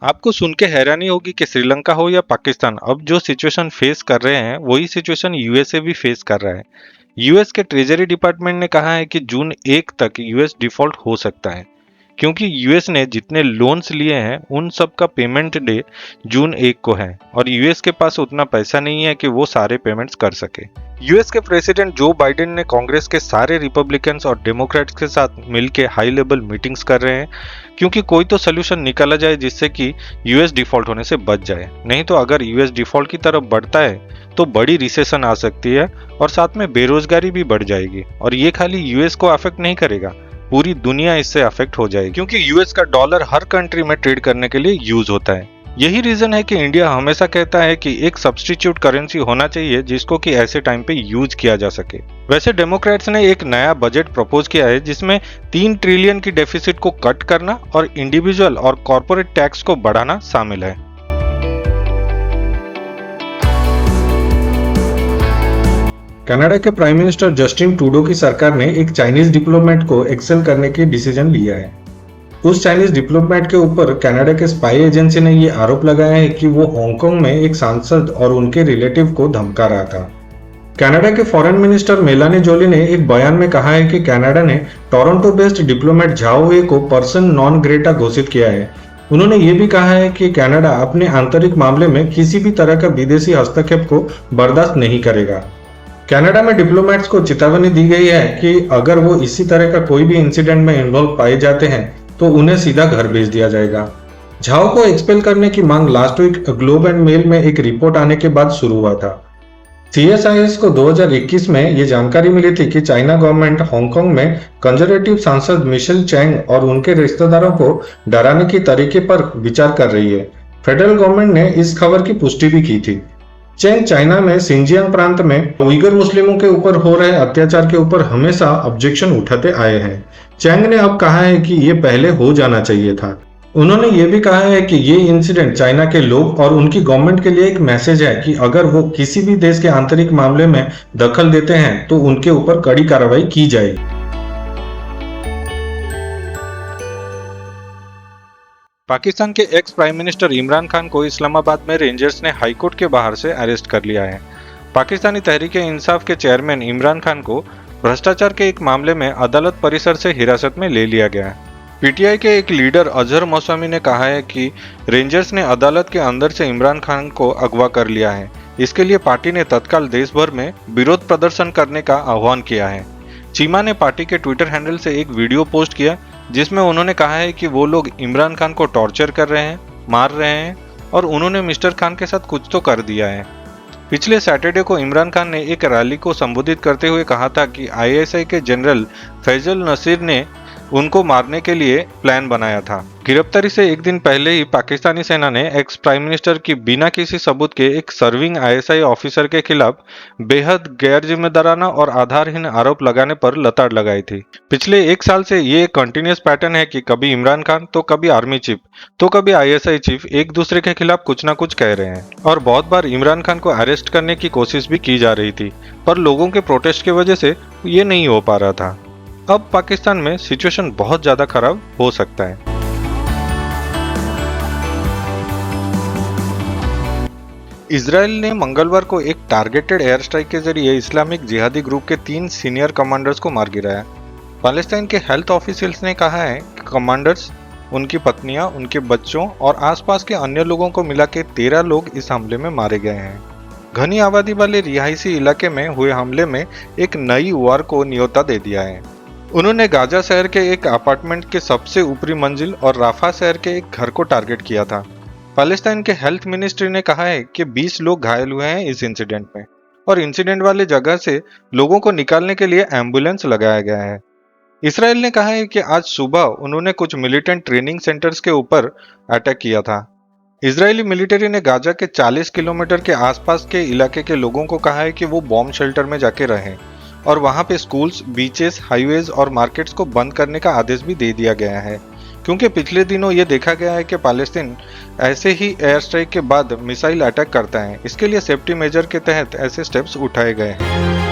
आपको सुन के हैरानी होगी कि श्रीलंका हो या पाकिस्तान, अब जो सिचुएशन फेस कर रहे हैं वही सिचुएशन यूएसए भी फेस कर रहा है। यूएस के ट्रेजरी डिपार्टमेंट ने कहा है कि जून 1 तक यूएस डिफॉल्ट हो सकता है, क्योंकि यूएस ने जितने लोन्स लिए हैं उन सब का पेमेंट डे जून 1 को है और यूएस के पास उतना पैसा नहीं है कि वो सारे पेमेंट्स कर सके। यूएस के प्रेसिडेंट जो बाइडेन ने कांग्रेस के सारे रिपब्लिकन्स और डेमोक्रेट्स के साथ मिलकर हाई लेवल मीटिंग्स कर रहे हैं, क्योंकि कोई तो सोल्यूशन निकाला जाए जिससे कि यूएस डिफॉल्ट होने से बच जाए। नहीं तो अगर यूएस डिफॉल्ट की तरफ बढ़ता है तो बड़ी रिसेशन आ सकती है और साथ में बेरोजगारी भी बढ़ जाएगी। और ये खाली यूएस को अफेक्ट नहीं करेगा, पूरी दुनिया इससे अफेक्ट हो जाएगी, क्योंकि यूएस का डॉलर हर कंट्री में ट्रेड करने के लिए यूज होता है। यही रीजन है कि इंडिया हमेशा कहता है कि एक सब्स्टिट्यूट करेंसी होना चाहिए जिसको कि ऐसे टाइम पे यूज किया जा सके। वैसे डेमोक्रेट्स ने एक नया बजट प्रपोज किया है जिसमें 3 ट्रिलियन की डेफिसिट को कट करना और इंडिविजुअल और कॉर्पोरेट टैक्स को बढ़ाना शामिल है। कनाडा के प्राइम मिनिस्टर जस्टिन ट्रूडो की सरकार ने एक चाइनीज डिप्लोमेट को एक्सेल करने की डिसीजन लिया है। उस चाइनीज डिप्लोमेट के ऊपर कनाडा के स्पाई एजेंसी ने ये आरोप लगाया है कि वो हांगकांग में एक सांसद और उनके रिलेटिव को धमका रहा था। कनाडा के फॉरेन मिनिस्टर मेलानी जोली ने एक बयान में कहा है कि कनाडा ने टोरंटो बेस्ड डिप्लोमेट झाओ वे को पर्सन नॉन ग्रेटा घोषित किया है। उन्होंने ये भी कहा है कि कनाडा अपने आंतरिक मामले में किसी भी तरह का विदेशी हस्तक्षेप को बर्दाश्त नहीं करेगा। कनाडा में डिप्लोमेट्स को चेतावनी दी गई है कि अगर वो इसी तरह का कोई भी इंसिडेंट में इन्वॉल्व पाए जाते हैं तो उन्हें सीधा घर भेज दिया जाएगा। झाओ को एक्सपेल करने की मांग last week Globe and Mail में एक रिपोर्ट आने के बाद शुरू हुआ था। CSIS को 2021 में ये जानकारी मिली थी कि चाइना गवर्नमेंट हांगकांग में कंजर्वेटिव सांसद मिशेल चैंग और उनके रिश्तेदारों को डराने के तरीके पर विचार कर रही है। फेडरल गवर्नमेंट ने इस खबर की पुष्टि भी की थी। चैंग चाइना में सिंजियांग प्रांत में उइगर मुस्लिमों के ऊपर हो रहे अत्याचार के ऊपर हमेशा ऑब्जेक्शन उठाते आए हैं। चैंग ने अब कहा है कि ये पहले हो जाना चाहिए था। उन्होंने ये भी कहा है कि ये इंसिडेंट चाइना के लोग और उनकी गवर्नमेंट के लिए एक मैसेज है कि अगर वो किसी भी देश के आंतरिक मामले में दखल देते हैं तो उनके ऊपर कड़ी कार्रवाई की जाएगी। पाकिस्तान के ex prime minister Imran Khan को इस्लामाबाद में रेंजर्स ने हाईकोर्ट के बाहर से अरेस्ट कर लिया है। पाकिस्तानी तहरीक-ए-इंसाफ के चेयरमैन इमरान खान को भ्रष्टाचार के एक मामले में अदालत परिसर से हिरासत में ले लिया गया है। पीटीआई के एक लीडर अजहर मौसमी ने कहा है कि रेंजर्स ने अदालत के अंदर से इमरान खान को अगवा कर लिया है। इसके लिए पार्टी ने तत्काल देश भर में विरोध प्रदर्शन करने का आह्वान किया है। चीमा ने पार्टी के ट्विटर हैंडल से एक वीडियो पोस्ट किया जिसमें उन्होंने कहा है कि वो लोग इमरान खान को टॉर्चर कर रहे हैं, मार रहे हैं और उन्होंने मिस्टर खान के साथ कुछ तो कर दिया है। पिछले सैटरडे को इमरान खान ने एक रैली को संबोधित करते हुए कहा था कि आईएसआई के जनरल फैजल नसीर ने उनको मारने के लिए प्लान बनाया था। गिरफ्तारी से एक दिन पहले ही पाकिस्तानी सेना ने एक्स प्राइम मिनिस्टर की बिना किसी सबूत के एक सर्विंग आईएसआई ऑफिसर के खिलाफ बेहद गैर जिम्मेदाराना और आधारहीन आरोप लगाने पर लताड़ लगाई थी। पिछले 1 साल से ये कंटिन्यूस पैटर्न है कि कभी इमरान खान तो कभी आर्मी चीफ तो कभी आईएसआई चीफ एक दूसरे के खिलाफ कुछ ना कुछ कह रहे हैं और बहुत बार इमरान खान को अरेस्ट करने की कोशिश भी की जा रही थी, पर लोगों के प्रोटेस्ट की वजह से ये नहीं हो पा रहा था। अब पाकिस्तान में सिचुएशन बहुत ज्यादा खराब हो सकता है। इजराइल ने मंगलवार को एक टारगेटेड एयर स्ट्राइक के जरिए इस्लामिक जिहादी ग्रुप के 3 सीनियर कमांडर्स को मार गिराया। पैलेस्टाइन के हेल्थ ऑफिशियल्स ने कहा है कि कमांडर्स, उनकी पत्नियां, उनके बच्चों और आसपास के अन्य लोगों को मिला के 13 लोग इस हमले में मारे गए हैं। घनी आबादी वाले रिहायशी इलाके में हुए हमले में एक नई वार को न्योता दे दिया है। उन्होंने गाजा शहर के एक अपार्टमेंट के सबसे ऊपरी मंजिल और राफा शहर के एक घर को टारगेट किया था। पैलेस्टाइन के हेल्थ मिनिस्ट्री ने कहा है कि 20 लोग घायल हुए हैं इस इंसिडेंट में और इंसिडेंट वाले जगह से लोगों को निकालने के लिए एम्बुलेंस लगाया गया है। इसराइल ने कहा है कि आज सुबह उन्होंने कुछ मिलिटेंट ट्रेनिंग सेंटर्स के ऊपर अटैक किया था। इजरायली मिलिट्री ने गाजा के 40 किलोमीटर के आसपास के इलाके के लोगों को कहा है कि वो बॉम्ब शेल्टर में जाके रहें और वहां पे स्कूल्स, बीचेस, हाईवेज और मार्केट्स को बंद करने का आदेश भी दे दिया गया है, क्योंकि पिछले दिनों ये देखा गया है कि पैलेस्टीन ऐसे ही एयर स्ट्राइक के बाद मिसाइल अटैक करता है। इसके लिए सेफ्टी मेजर के तहत ऐसे स्टेप्स उठाए गए हैं।